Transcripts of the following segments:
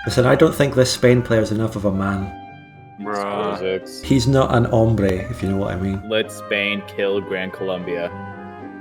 Listen, I don't think this Spain player's enough of a man. Bruh. He's not an hombre, if you know what I mean. Let Spain kill Gran Colombia.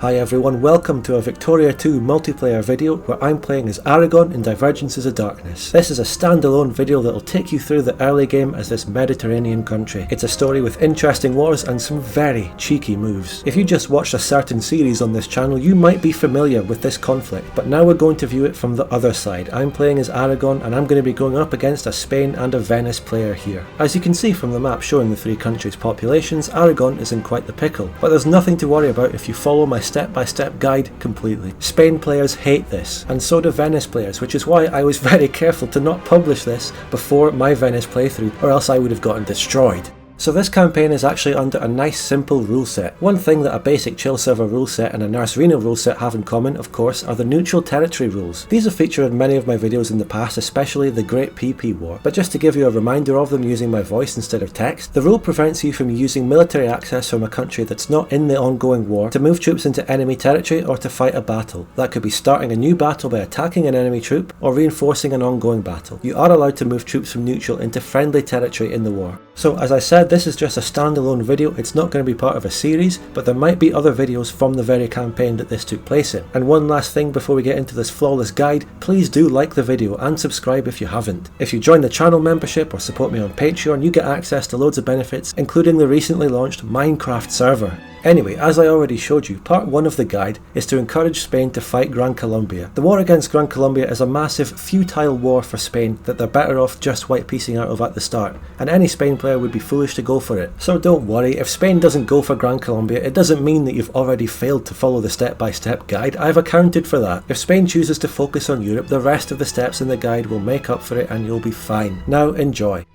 Hi everyone, welcome to a Victoria 2 multiplayer video where I'm playing as Aragon in Divergences of Darkness. This is a standalone video that will take you through the early game as this Mediterranean country. It's a story with interesting wars and some very cheeky moves. If you just watched a certain series on this channel, you might be familiar with this conflict, but now we're going to view it from the other side. I'm playing as Aragon and I'm going to be going up against a Spain and a Venice player here. As you can see from the map showing the three countries' populations, Aragon is in quite the pickle, but there's nothing to worry about if you follow my step-by-step guide completely. Spain players hate this, and so do Venice players, which is why I was very careful to not publish this before my Venice playthrough, or else I would have gotten destroyed. So this campaign is actually under a nice simple rule set. One thing that a basic chill server rule set and a Nurserino rule set have in common, of course, are the neutral territory rules. These have featured in many of my videos in the past, especially the Great PP War, but just to give you a reminder of them using my voice instead of text, the rule prevents you from using military access from a country that's not in the ongoing war to move troops into enemy territory or to fight a battle. That could be starting a new battle by attacking an enemy troop or reinforcing an ongoing battle. You are allowed to move troops from neutral into friendly territory in the war. So as I said, this is just a standalone video. It's not going to be part of a series, but there might be other videos from the very campaign that this took place in. And one last thing before we get into this flawless guide, please do like the video and subscribe if you haven't. If you join the channel membership or support me on Patreon, you get access to loads of benefits, including the recently launched Minecraft server. Anyway, as I already showed you, part 1 of the guide is to encourage Spain to fight Gran Colombia. The war against Gran Colombia is a massive, futile war for Spain that they're better off just white piecing out of at the start, and any Spain player would be foolish to go for it. So don't worry, if Spain doesn't go for Gran Colombia, it doesn't mean that you've already failed to follow the step-by-step guide. I've accounted for that. If Spain chooses to focus on Europe, the rest of the steps in the guide will make up for it and you'll be fine. Now enjoy.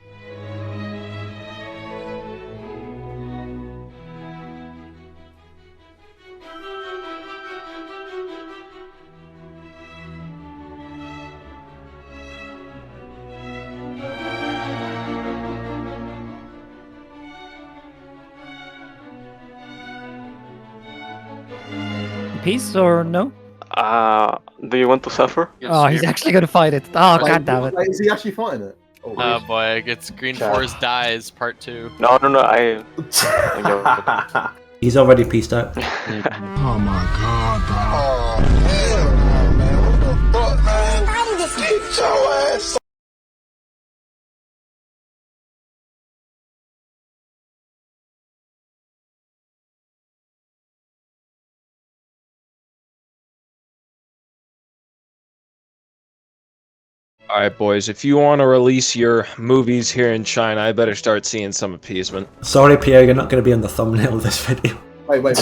Peace or no? Do you want to suffer? Oh, he's actually gonna fight it. Oh, god damn it. Wait, is he actually fighting it? Oh boy, it's Green Forest Dies Part 2. No, He's already pieced out. Oh my god, bro. Oh, hell no, man. What the fuck, man? I'm just get your ass. Alright boys, if you want to release your movies here in China, I better start seeing some appeasement. Sorry Pierre, you're not going to be on the thumbnail of this video. Wait, what?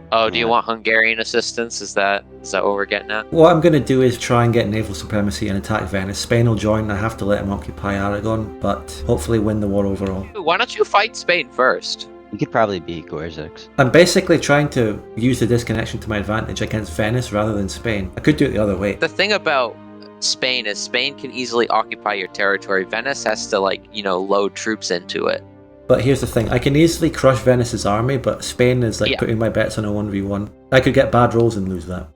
Oh, do you want Hungarian assistance? Is that what we're getting at? What I'm going to do is try and get naval supremacy and attack Venice. Spain will join, I have to let him occupy Aragon, but hopefully win the war overall. Why don't you fight Spain first? You could probably beat Gorzix. I'm basically trying to use the disconnection to my advantage against Venice rather than Spain. I could do it the other way. The thing about Spain is Spain can easily occupy your territory. Venice has to, load troops into it. But here's the thing, I can easily crush Venice's army, but Spain is putting my bets on a 1v1. I could get bad rolls and lose that.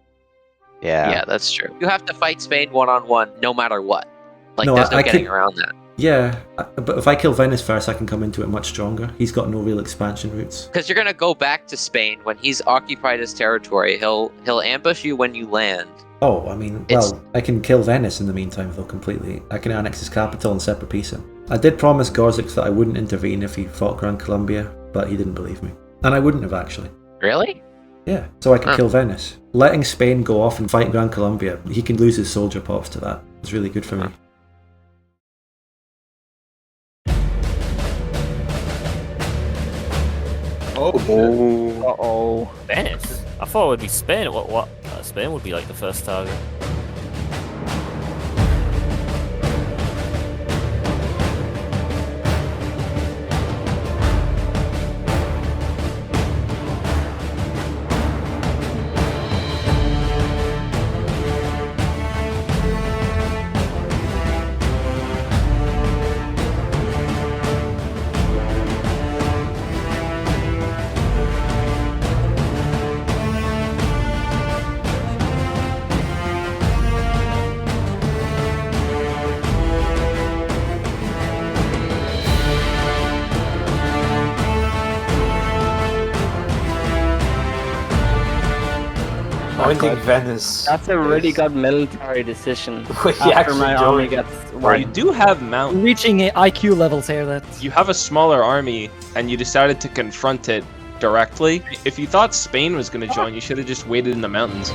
Yeah, that's true. You have to fight Spain one-on-one no matter what. There's no getting around that. Yeah, but if I kill Venice first, I can come into it much stronger. He's got no real expansion routes. Because you're going to go back to Spain when he's occupied his territory. He'll ambush you when you land. Oh, I mean, well, I can kill Venice in the meantime, though, completely. I can annex his capital and separate peace him. I did promise Gorzix that I wouldn't intervene if he fought Gran Colombia, but he didn't believe me. And I wouldn't have, actually. Really? Yeah, so I could kill Venice. Letting Spain go off and fight Gran Colombia, he can lose his soldier pops to that. It's really good for me. Oh, shit. Uh-oh. Venice? I thought it would be Spain. What? Spain would be like the first target. I think Venice. That's a really good military decision. We After actually my do army it. gets You wiped. do have mountains. Reaching IQ levels here. That's You have a smaller army, and you decided to confront it directly. If you thought Spain was going to join, you should have just waited in the mountains.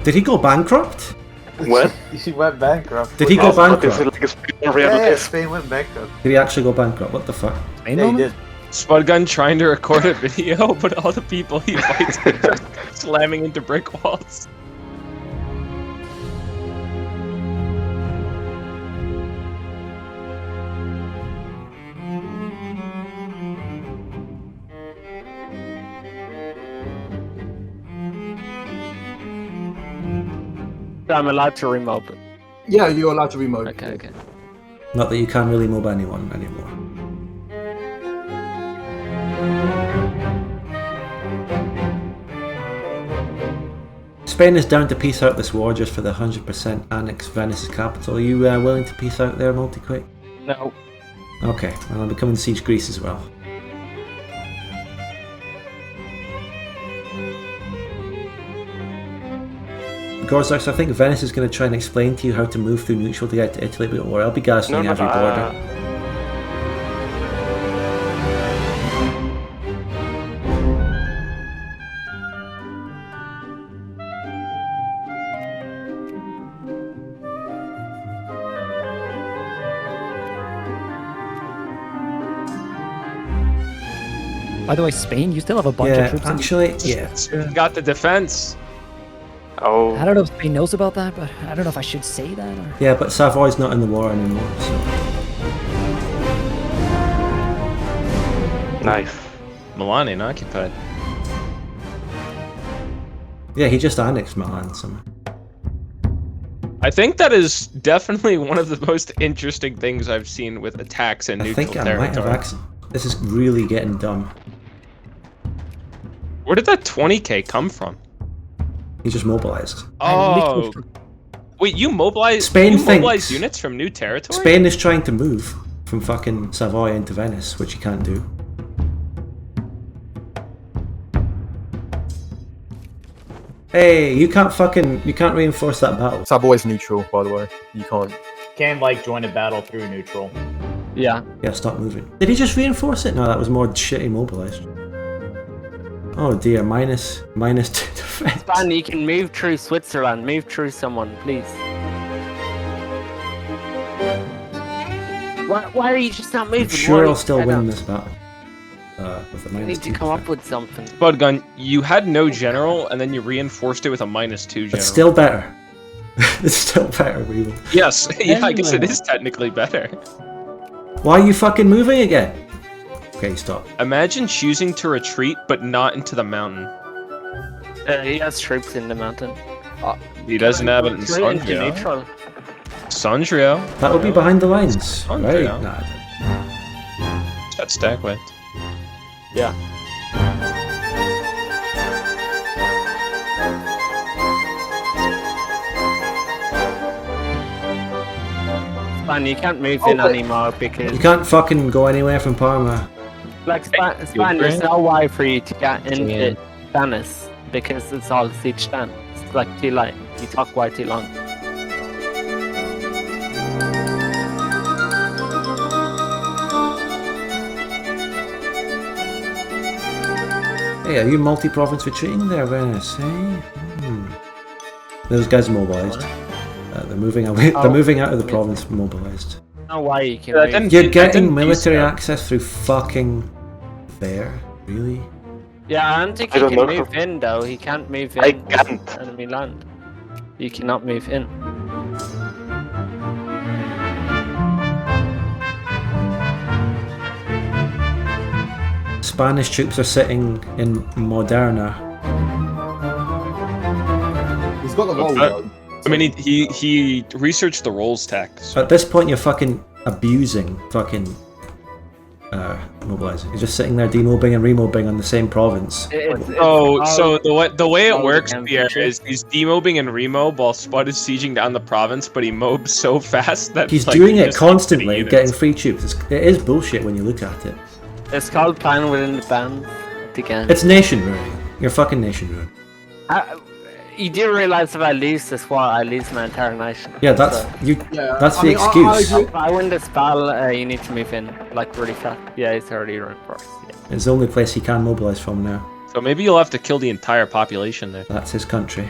Did he go bankrupt? What? He went bankrupt. Did he go bankrupt? Yeah, Spain went bankrupt. Did he actually go bankrupt? What the fuck? Yeah, he did. Spudgun trying to record a video, but all the people he fights are just slamming into brick walls. I'm allowed to remote. Yeah, you're allowed to remote. Okay, okay. Not that you can really mob anyone anymore. Spain is down to peace out this war just for the 100% annex Venice's capital. Are you willing to peace out there, Multiquick? No. Okay, well, I'll be coming to siege Greece as well. Gorzax, I think Venice is going to try and explain to you how to move through neutral to get to Italy, but don't worry, I'll be garrisoning every border. By the way, Spain, you still have a bunch of troops. Actually, yeah. You got the defense. Oh. I don't know if Spain knows about that, but I don't know if I should say that. Or... Yeah, but Savoy's not in the war anymore, so... Nice. Milan occupied. Yeah, he just annexed Milan somewhere. I think that is definitely one of the most interesting things I've seen with attacks in I neutral think I territory. might have accident. This is really getting dumb. Where did that 20k come from? He just mobilized. Oh, wait, you mobilize Spain units from new territory? Spain is trying to move from fucking Savoy into Venice, which you can't do. Hey, you can't reinforce that battle. Savoy's neutral, by the way. You can't. Can like join a battle through neutral. Yeah. Yeah, stop moving. Did he just reinforce it? No, that was more shitty mobilized. Oh dear, minus 2 defense. Span, you can move through Switzerland. Move through someone, please. Why are you just not moving? I'm sure Why I'll still are you win fed this battle. With a up? You minus need 2 to come up defense. with something. Spudgun, you had no general, and then you reinforced it with a -2 general. It's still better. It's still better, Weevil. Yes, yeah, I guess it is technically better. Why are you fucking moving again? Okay, stop. Imagine choosing to retreat, but not into the mountain. He has troops in the mountain. He doesn't have it in Straight into Sondrio. neutral. Sondrio. That would be behind the lines, Oh, right? yeah. Nah. That's stack width. Yeah. Span, you can't move in anymore because You can't fucking go anywhere from Parma. like Span, there's no way for you to get into Venice because it's all siege done. It's like too late. You talk way too long. Hey, are you multi-province retreating there, Venice? Hey? Those guys are mobilized. They're moving away. They're moving out of the province mobilized. No way you can Yeah, move. You're getting military access through fucking there? Really? Yeah, I don't think I he don't can know. move in though. He can't move in. I can't. Enemy land. You cannot move in. Spanish troops are sitting in Moderna. He's got the roll, though. I mean, he researched the rolls tax. At this point, you're fucking abusing fucking mobilizing. He's just sitting there demobbing and remobbing on the same province. So the way it works, Pierre, is he's demobbing and remob while Spud is sieging down the province, but he mobs so fast that he's doing it constantly, getting free troops. It is bullshit when you look at it. It's called plan within the band. Again. It's nation ruining. You're fucking nation ruining. You do realize if I lose this war, I lose my entire nation. Yeah, that's so. That's the excuse. If I win this battle, you need to move in like really fast. Yeah, it's already reinforced. Yeah. It's the only place he can mobilize from now. So maybe you'll have to kill the entire population there. That's his country.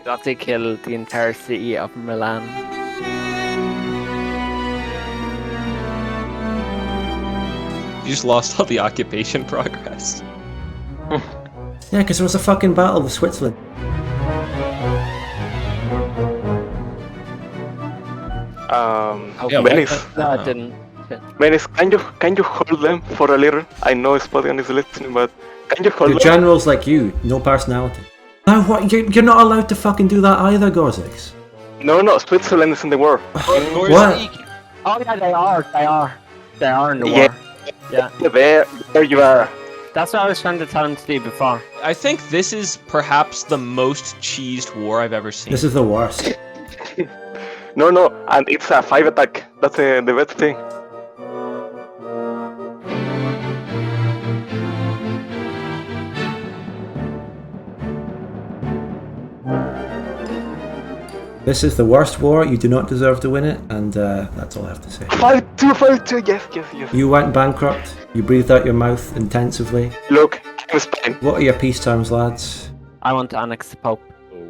You have to kill the entire city of Milan. You just lost all the occupation progress. Yeah, because there was a fucking battle with Switzerland. Venice. No, I didn't. Venice, can you hold them for a little? I know Spodian is listening, but can you hold Your them? generals like you, no personality. Now what? You're not allowed to fucking do that either, Gorzix. No, Switzerland is in the war. What? Oh yeah, they are in the war. Yeah. There you are. That's what I was trying to tell him to do before. I think this is perhaps the most cheesed war I've ever seen. This is the worst. No, and it's a 5 attack. That's the best thing. This is the worst war. You do not deserve to win it, and that's all I have to say. 5-2, yes. You went bankrupt. You breathed out your mouth intensively. Look, I'm Spain. What are your peace terms, lads? I want to annex the Pope.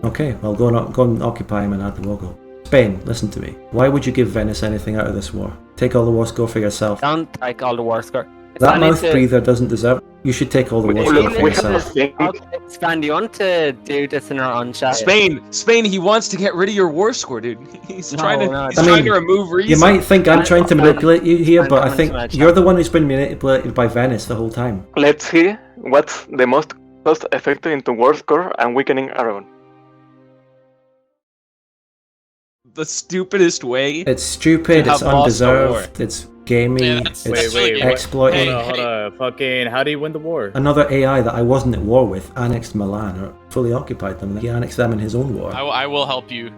Okay, well go and occupy him and add the logo. Spain, listen to me. Why would you give Venice anything out of this war? Take all the Warscore for yourself. Don't take all the Warscore. That mouth breather doesn't deserve it. You should take all the Warscore for yourself. Okay, Stan, do you want to do this in our own chat? Spain, he wants to get rid of your Warscore, dude. He's trying to remove reason. You might think I'm trying to manipulate you here, but I think you're the one who's been manipulated by Venice the whole time. Let's see what's the most cost-effective into Warscore and weakening Aragon. The stupidest way. It's stupid, it's undeserved, it's gamey, it's exploiting. Hold on. Fucking, how do you win the war? Another AI that I wasn't at war with annexed Milan, or fully occupied them. He annexed them in his own war. I will help you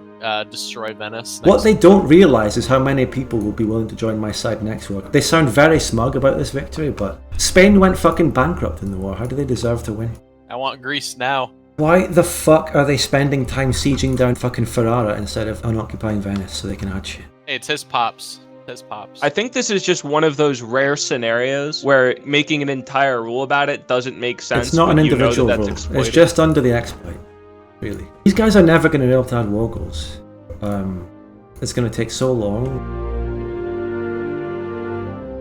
destroy Venice. What they don't realise is how many people will be willing to join my side next war. They sound very smug about this victory, but Spain went fucking bankrupt in the war. How do they deserve to win? I want Greece now. Why the fuck are they spending time sieging down fucking Ferrara instead of unoccupying Venice so they can add shit? Hey, it's his pops. I think this is just one of those rare scenarios where making an entire rule about it doesn't make sense. It's not an individual rule. It's just under the exploit, really. These guys are never going to be able to add war goals. It's going to take so long.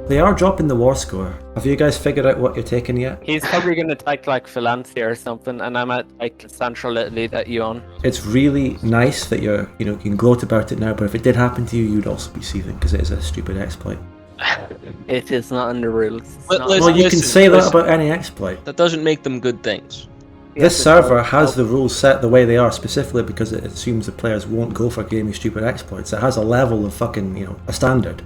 They are dropping the war score. Have you guys figured out what you're taking yet? He's probably going to take like Valencia or something, and I'm at like Central Italy that you own. It's really nice that you can gloat about it now, but if it did happen to you, you'd also be seething because it is a stupid exploit. It is not in the rules. Well, you can say that about any exploit. That doesn't make them good things. This server has the rules set the way they are specifically because it assumes the players won't go for gaming stupid exploits. It has a level of fucking, a standard.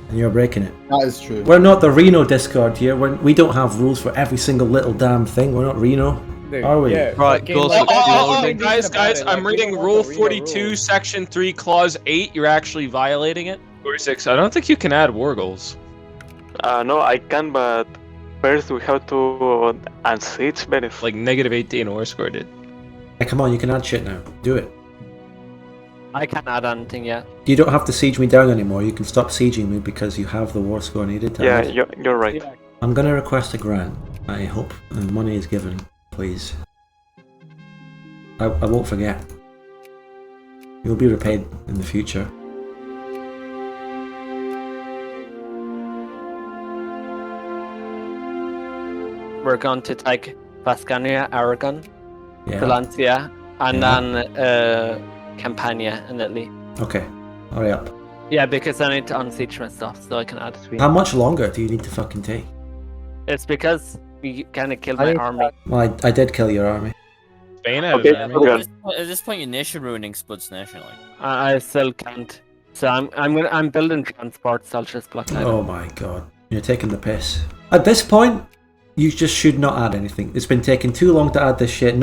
And you're breaking it. That is true. We're not the Reno Discord here. We don't have rules for every single little damn thing. We're not Reno, are we? Yeah, right, guys, I'm reading Rule 42, Section 3, Clause 8. You're actually violating it. 46. I don't think you can add war goals. No, I can, but first we have to unsiege Venice. Like -18 war score did. Hey, come on, you can add shit now. Do it. I can't add anything yet. You don't have to siege me down anymore. You can stop sieging me because you have the war score needed to add. You're right. I'm gonna request a grant. I hope the money is given, please. I won't forget. You'll be repaid in the future. We're going to take Vascania, Aragon, Yeah. Valencia, and then Campania in Italy. Okay, hurry up. Yeah, because I need to unsiege my stuff so I can add it. How much longer do you need to fucking take? It's because you kind of killed my army. Well, I did kill your army. Spain had an army. At this point, you're nation ruining Spuds nationally. I still can't. So I'm building transport, so I'll just block that. Oh my god. You're taking the piss. At this point, you just should not add anything. It's been taking too long to add this shit.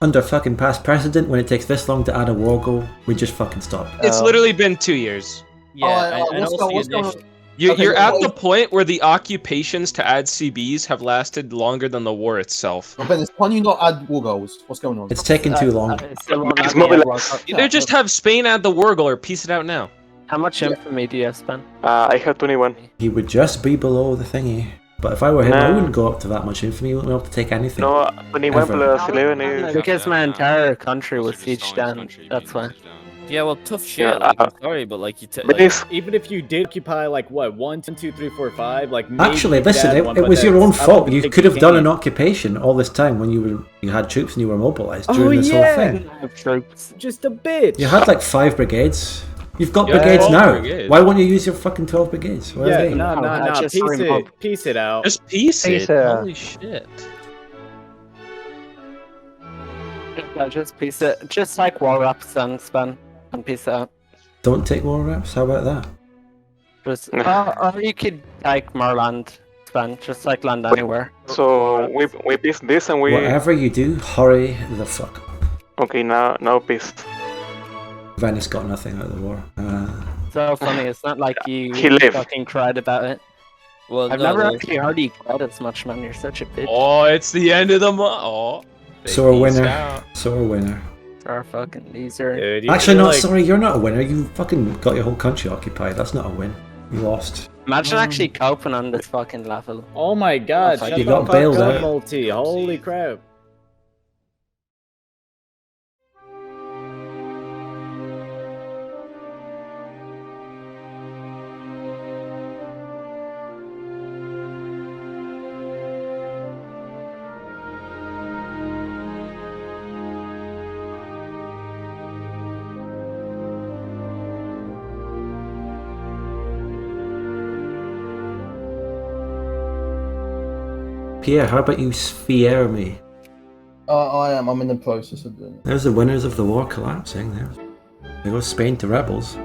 Under fucking past precedent, when it takes this long to add a war goal, we just fucking stop. It's literally been 2 years. Yeah, and what's also going the on? initial- You're at the point where the occupations to add CBs have lasted longer than the war itself. Ben, can you not add war goals? What's going on? It's taking too long. It's mobilized. Either just have Spain add the war goal or piece it out now. How much infamy do you have spent? I have 21. He would just be below the thingy. But if I were him, I Nah. wouldn't go up to that much infamy. You wouldn't be able to take anything. No, 21 Ever. plus 11 is... Because my entire country was sieged down. That's why. Yeah, well, tough shit. Yeah, Like, I'm sorry, but like Venice. Even if you did occupy like what 1, 2, 3, 4, 5, like maybe Actually, you could listen, add one, it but was your own that's- I don't fault. You think could have done an can. occupation all this time when you had troops and you were mobilized Oh, during this whole yeah. thing. I have troops. Just a bit. You had like 5 brigades. You've got Yeah, brigades 12 now. brigades. Why won't you use your fucking 12 brigades? Where are Yeah, they? no, just piece it out. Just piece Piece it. it out. Holy shit. Yeah, just piece it. Just like wall ups and span and piece it out. Don't take war reps. How about that? Just, or you could take more land span, just like land anywhere. So we piece this and we... Whatever you do, hurry the fuck up. Okay, now piece. Venice got nothing out of the war. So funny, it's not like you He lived. fucking cried about it. Well, I've no, never there's- actually heard you cried as much, man. You're such a bitch. Oh, it's the end of the month. Oh. So a Peace winner. out. So a winner. Are fucking these are. Dude, you Actually, feel no, like- sorry, you're not a winner. You fucking got your whole country occupied. That's not a win. You lost. Imagine actually coping on this fucking level. Oh my god, You shut the got fuck bailed up, out. multi. Holy crap. Pierre, how about you sphere me? I am. I'm in the process of doing it. There's the winners of the war collapsing there. There goes Spain to rebels.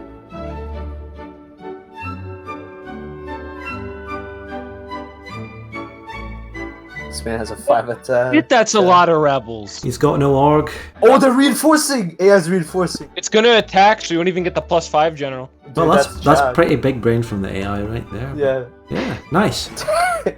Spain has a 5 at. That's a lot of rebels. He's got no org. Oh, they're reinforcing! AI's reinforcing. It's gonna attack, so you won't even get the +5 general. Well, Dude, that's Chad. pretty big brain from the AI right there. Yeah. Yeah, nice. It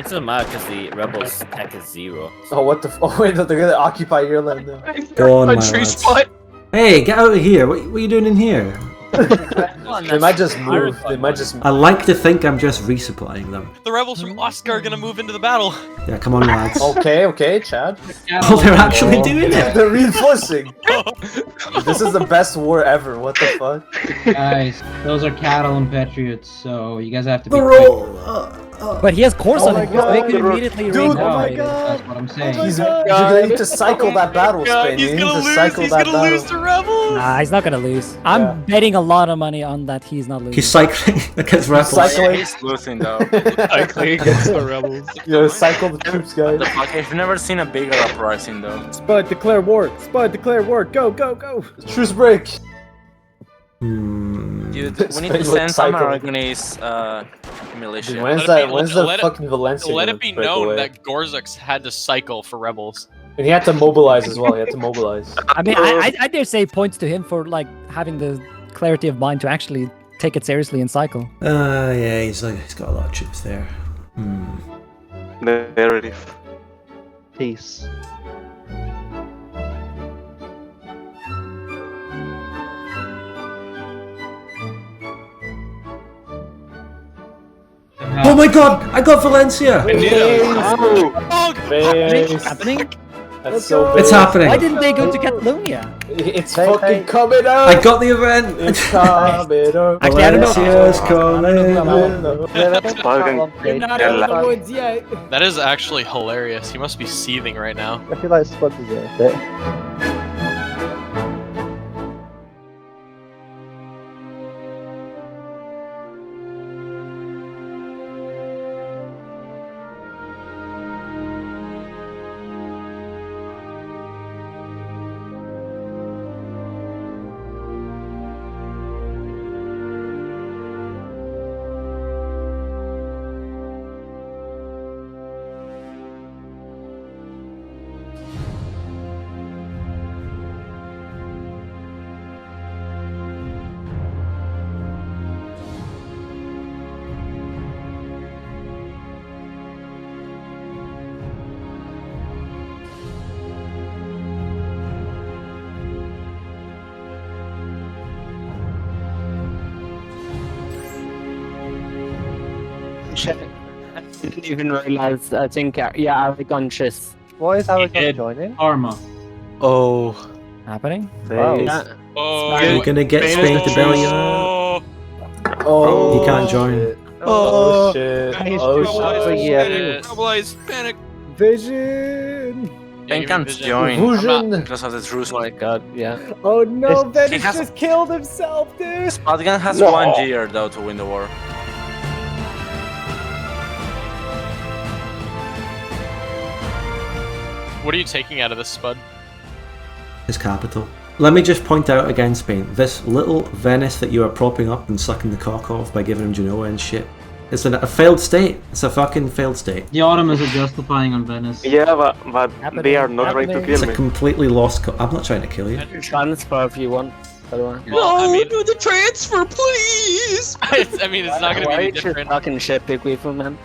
doesn't matter because the rebels tech is 0. Oh, what the? Oh, wait, no, they're gonna occupy your land now. Go on, my Country lads. spot. Hey, get out of here. What are you doing in here? They might just move. They might just. I like to think I'm just resupplying them. The rebels from Oscar are gonna move into the battle. Yeah, come on, lads. Okay, Chad. Oh, they're actually doing it. They're reinforcing. This is the best war ever. What the fuck? Guys, those are cattle and patriots, so you guys have to be The quick. roll. But he has course Oh on my it. God, They could the ro- immediately Dude, raid oh now. my That's what I'm saying. You're gonna need to cycle that battle, Spain. He's You need gonna to lose. cycle He's that gonna battle. lose to rebels. Nah, he's not gonna lose. I'm betting a lot of money on that he's not losing. He's cycling against rebels. Cycling. He's losing though. Cycling against the rebels. You know, cycle the troops, guys. I've never seen a bigger uprising though. Spud, declare war. Spud, declare war. Go, go, go. Truce break. Dude, we need Spain to would send some cycle. Aragonese militia. When's Let it be- When's the let it- fucking Valencia? Let gonna it be break known away? that Gorzux had to cycle for rebels. And he had to mobilize as well. He had to mobilize. I mean, I dare say points to him for like having the clarity of mind to actually take it seriously and cycle. Yeah, he's got a lot of troops there. There it is. Peace. Oh my god! I got Valencia! It's happening? That's so big. It's happening. Why didn't they go to Catalonia? It's fucking coming up. I got the event! It's coming up. Actually, I don't know. Valencia's coming. You're not out of the woods yet. That is actually hilarious. He must be seething right now. I feel like Spud is there. check. I didn't even realize. I think Aragon chess. Why is Aragon joining? Parma. Oh. Happening? Wow. Yeah. Oh, You're gonna get Spain to belly up. Oh. He can't join. Oh shit. Oh shit. Trouble panic. Vision. Spain can't join. Vision. Because of the truth. Oh my god, yeah. Oh no, This- he Venice has- just killed himself, dude. Spotgun has No. 1 year though to win the war. What are you taking out of this, Spud? His capital. Let me just point out again, Spain, this little Venice that you are propping up and sucking the cock off by giving him Genoa and shit. It's a failed state. It's a fucking failed state. The Ottomans are justifying on Venice. Yeah, but they are not ready to It's kill a me. completely lost. I'm not trying to kill you. Transfer if you want. By the way. Well, I mean, do the transfer, please. I mean, it's not gonna be Why any are you different. talking shit, BigWeevil, man?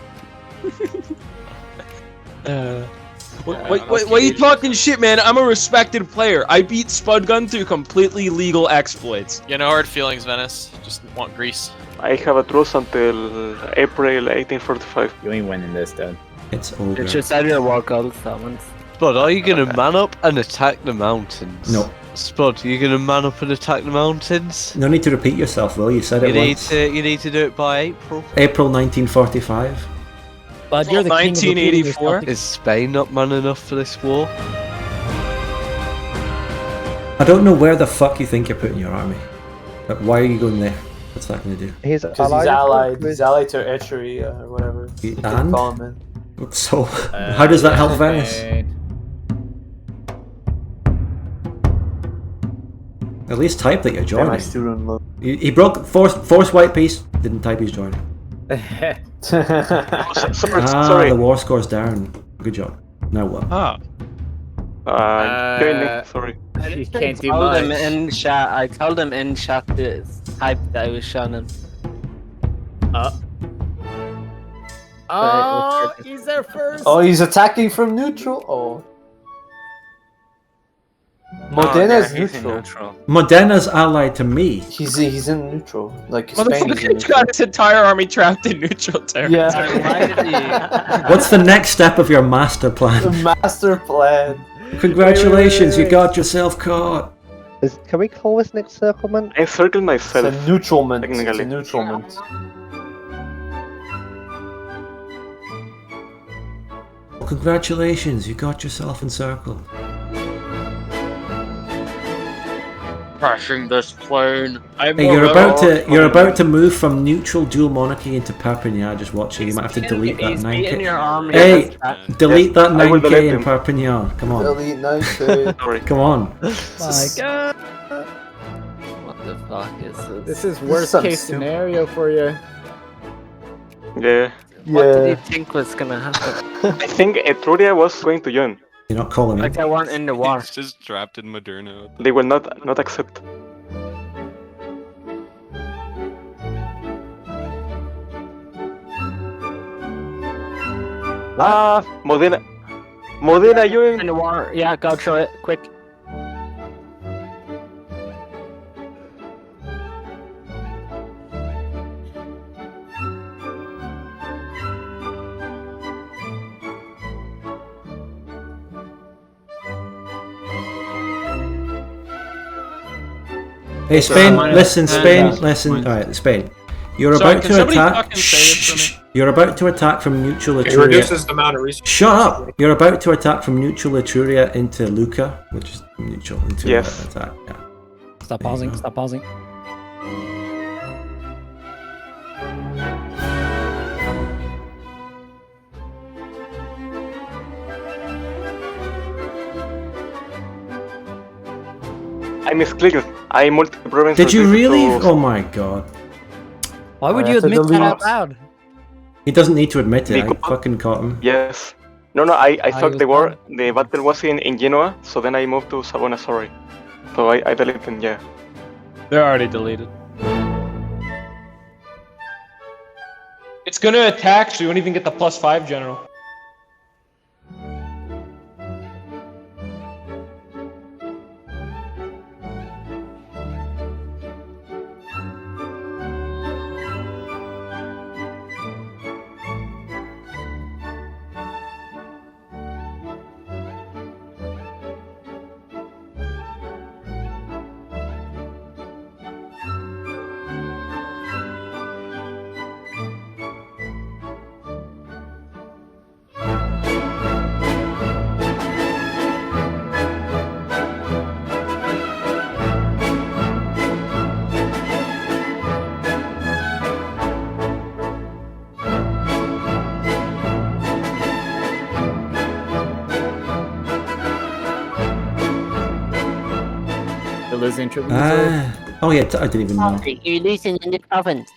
Why are you talking shit, man? I'm a respected player. I beat Spudgun through completely legal exploits. You know, hard feelings, Venice. Just want Greece. I have a truce until April 1845. You ain't winning this, dude. It's over. It's just out of your war goals, summons. Spud, are you gonna man up and attack the mountains? No. Spud, are you gonna man up and attack the mountains? No need to repeat yourself, Will. You said it once. You need to do it by April. April 1945. But you're the king of repeating 1984? yourself. Is Spain not man enough for this war? I don't know where the fuck you think you're putting your army. But why are you going there? What's that going to do? He's Because he's allied. He's allied to Etchery or whatever. You can And? call him in. So, how does that help Venice? At least type that you're joining. He broke force white piece. Didn't type he's joining. Sorry. The war score's down. Good job. Now what? Joining, sorry. You can't do I told him much. in chat. I told him in chat to type that I was shunning. Oh, he's there first. Oh, he's attacking from neutral. Oh. Modena's neutral. Modena's allied to me. He's in neutral. Like Well, Spain is in he's neutral. got his entire army trapped in neutral territory. Yeah. What's the next step of your master plan? The master plan. Congratulations, you got yourself caught. Can we call this next circlement? I circled myself. It's a neutralment. It's a Technically. neutralment. Congratulations, you got yourself encircled. Crashing this plane. Hey, you're about to move from neutral dual monarchy into Perpignan. Just watch it. You might have to delete that 9k. Hey, delete that I will delete 9k in him. Perpignan. Come on. Delete 9k. Sorry. Come on. My god. What the fuck is this? This is worst case scenario for you. Yeah. What did you think was gonna happen? I think Etruria was going to join. You're not calling me. Like I weren't in the war. It's just trapped in Moderna. They will not accept. Modena, In the war. Yeah, go through it quick. Hey, Spain, listen, Spain, listen. Alright, Spain. You're Sorry, about can to somebody attack. fucking say it for me? You're about to attack from neutral It Etruria. reduces the amount of resources. Shut up! You're about to attack from neutral Etruria into Lucca, which is neutral into Yes. attack. Yeah. Stop pausing. Stop pausing. I misclicked. I multi-province. Did you really? to- Oh my god. Why would I you have to admit that delete. out loud? He doesn't need to admit it. I Because- fucking caught him. Yes. No, I thought was the war, done. the battle was in Genoa, so then I moved to Savona, sorry. So I deleted them, yeah. They're already deleted. It's gonna attack, so you won't even get the +5 general. losing tribute. Oh yeah, I didn't even know. You're losing in the province.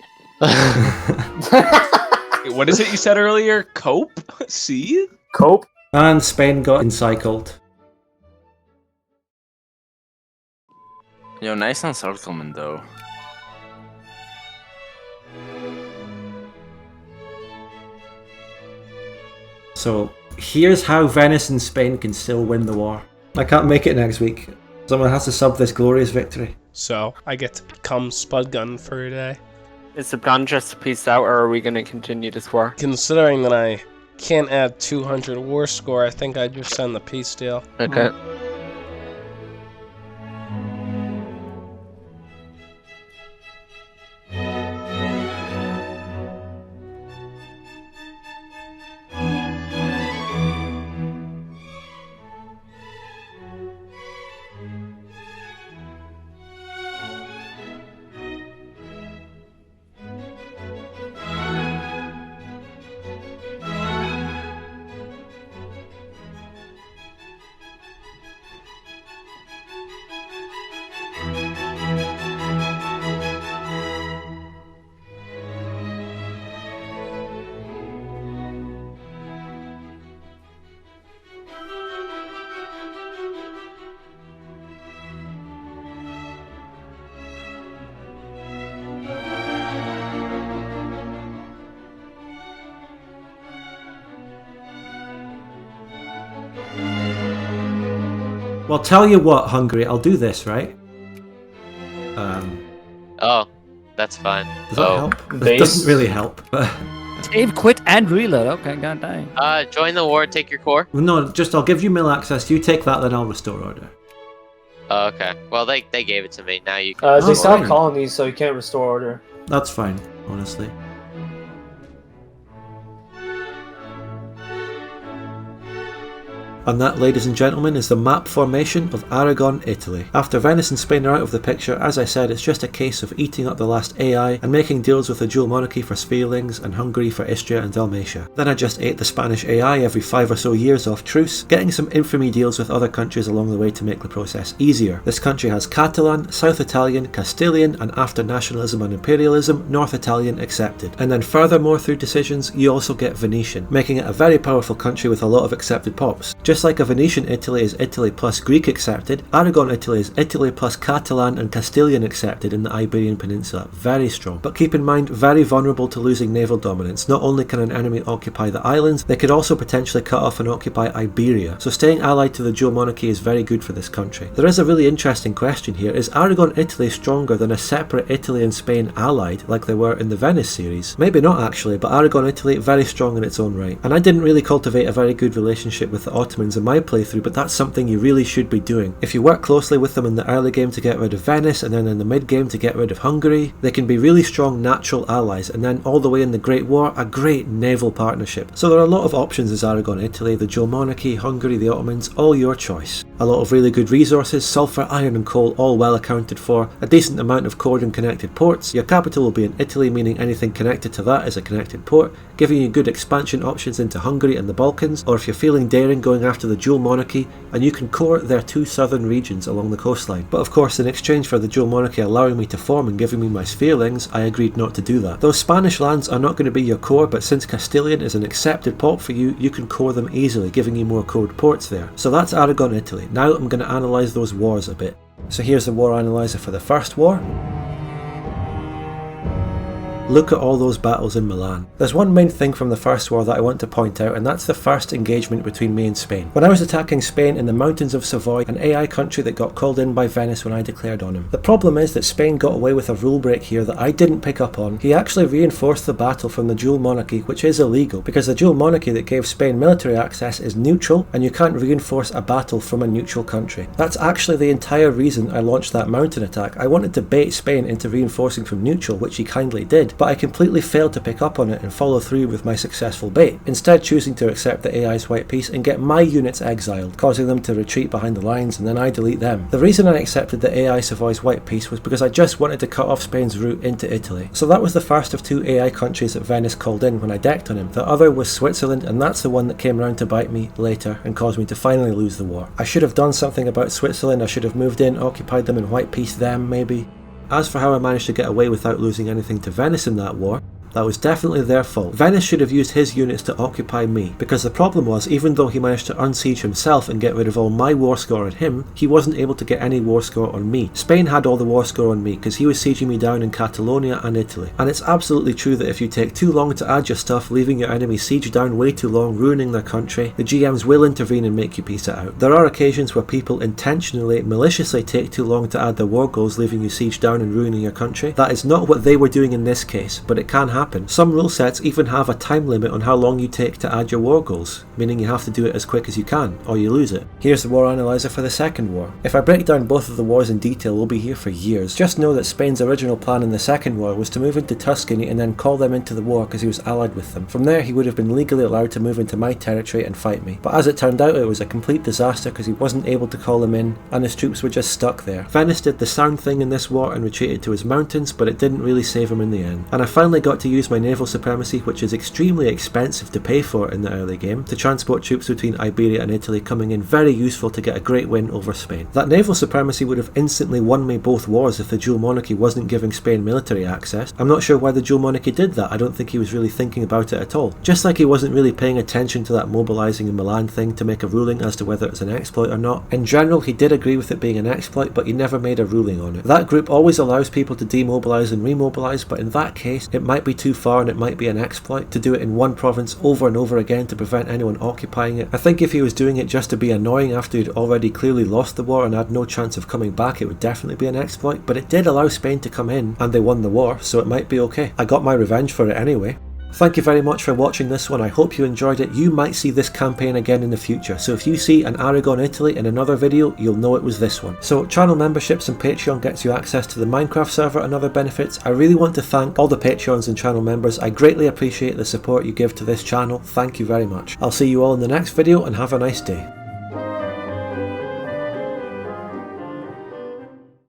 What is it you said earlier? Cope? See? Cope? And Spain got encircled. Yo, nice encirclement though. So here's how Venice and Spain can still win the war. I can't make it next week. Someone has to sub this glorious victory. So I get to become Spud Gun for a day. Is the plan just to peace out, or are we going to continue this war? Considering that I can't add 200 war score, I think I'd just send the peace deal. Okay. Well, tell you what, Hungary, I'll do this, right? Oh, that's fine. Does that help? It doesn't really help, but... Save, quit, and reload. Okay, god dang. Join the war, take your core. No, just I'll give you mill access, you take that, then I'll restore order. Oh, okay. Well, they gave it to me. Now you can. They still have colonies, so you can't restore order. That's fine, honestly. And that, ladies and gentlemen, is the map formation of Aragon, Italy. After Venice and Spain are out of the picture, as I said, it's just a case of eating up the last AI and making deals with the dual monarchy for Svelings and Hungary for Istria and Dalmatia. Then I just ate the Spanish AI every 5 or so years off truce, getting some infamy deals with other countries along the way to make the process easier. This country has Catalan, South Italian, Castilian, and after nationalism and imperialism, North Italian accepted. And then furthermore through decisions, you also get Venetian, making it a very powerful country with a lot of accepted pops. Just like a Venetian Italy is Italy plus Greek accepted, Aragon Italy is Italy plus Catalan and Castilian accepted in the Iberian Peninsula. Very strong. But keep in mind, very vulnerable to losing naval dominance. Not only can an enemy occupy the islands, they could also potentially cut off and occupy Iberia. So staying allied to the dual monarchy is very good for this country. There is a really interesting question here. Is Aragon Italy stronger than a separate Italy and Spain allied like they were in the Venice series? Maybe not actually, but Aragon Italy very strong in its own right. And I didn't really cultivate a very good relationship with the Ottomans in my playthrough, but that's something you really should be doing. If you work closely with them in the early game to get rid of Venice and then in the mid game to get rid of Hungary, they can be really strong natural allies, and then all the way in the Great War, a great naval partnership. So there are a lot of options as Aragon Italy, the dual monarchy, Hungary, the Ottomans, all your choice. A lot of really good resources, sulphur, iron and coal all well accounted for, a decent amount of cord and connected ports, your capital will be in Italy, meaning anything connected to that is a connected port, giving you good expansion options into Hungary and the Balkans, or if you're feeling daring, going after the dual monarchy, and you can core their 2 southern regions along the coastline. But of course, in exchange for the dual monarchy allowing me to form and giving me my Svelings, I agreed not to do that. Those Spanish lands are not going to be your core, but since Castilian is an accepted pop for you, you can core them easily, giving you more cored ports there. So that's Aragon, Italy. Now I'm going to analyse those wars a bit. So here's the war analyzer for the first war. Look at all those battles in Milan. There's one main thing from the first war that I want to point out, and that's the first engagement between me and Spain. When I was attacking Spain in the mountains of Savoy, an AI country that got called in by Venice when I declared on him. The problem is that Spain got away with a rule break here that I didn't pick up on. He actually reinforced the battle from the dual monarchy, which is illegal, because the dual monarchy that gave Spain military access is neutral, and you can't reinforce a battle from a neutral country. That's actually the entire reason I launched that mountain attack. I wanted to bait Spain into reinforcing from neutral, which he kindly did. but I completely failed to pick up on it and follow through with my successful bait, instead choosing to accept the AI's white piece and get my units exiled, causing them to retreat behind the lines and then I delete them. The reason I accepted the AI Savoy's white piece was because I just wanted to cut off Spain's route into Italy. So that was the first of 2 AI countries that Venice called in when I decked on him. The other was Switzerland, and that's the one that came around to bite me later and caused me to finally lose the war. I should have done something about Switzerland. I should have moved in, occupied them and white pieced them maybe. As for how I managed to get away without losing anything to Venice in that war, that was definitely their fault. Venice should have used his units to occupy me, because the problem was, even though he managed to unsiege himself and get rid of all my war score on him, he wasn't able to get any war score on me. Spain had all the war score on me, because he was sieging me down in Catalonia and Italy. And it's absolutely true that if you take too long to add your stuff, leaving your enemy siege down way too long, ruining their country, the GMs will intervene and make you piece it out. There are occasions where people intentionally, maliciously take too long to add their war goals, leaving you siege down and ruining your country. That is not what they were doing in this case, but it can happen. Some rule sets even have a time limit on how long you take to add your war goals, meaning you have to do it as quick as you can, or you lose it. Here's the war analyzer for the second war. If I break down both of the wars in detail, we'll be here for years. Just know that Spain's original plan in the second war was to move into Tuscany and then call them into the war because he was allied with them. From there he would have been legally allowed to move into my territory and fight me. But as it turned out, it was a complete disaster because he wasn't able to call them in and his troops were just stuck there. Venice did the sound thing in this war and retreated to his mountains, but it didn't really save him in the end. And I finally got to use my naval supremacy, which is extremely expensive to pay for in the early game, to transport troops between Iberia and Italy, coming in very useful to get a great win over Spain. That naval supremacy would have instantly won me both wars if the dual monarchy wasn't giving Spain military access. I'm not sure why the dual monarchy did that. I don't think he was really thinking about it at all. Just like he wasn't really paying attention to that mobilising in Milan thing to make a ruling as to whether it's an exploit or not. In general, he did agree with it being an exploit, but he never made a ruling on it. That group always allows people to demobilise and remobilise, but in that case, it might be too far and it might be an exploit to do it in one province over and over again to prevent anyone occupying it. I think if he was doing it just to be annoying after he'd already clearly lost the war and had no chance of coming back, it would definitely be an exploit, but it did allow Spain to come in and they won the war, so it might be okay. I got my revenge for it anyway. Thank you very much for watching this one. I hope you enjoyed it. You might see this campaign again in the future, so if you see an Aragon Italy in another video, you'll know it was this one. So channel memberships and Patreon gets you access to the Minecraft server and other benefits. I really want to thank all the Patreons and channel members. I greatly appreciate the support you give to this channel. Thank you very much. I'll see you all in the next video and have a nice day.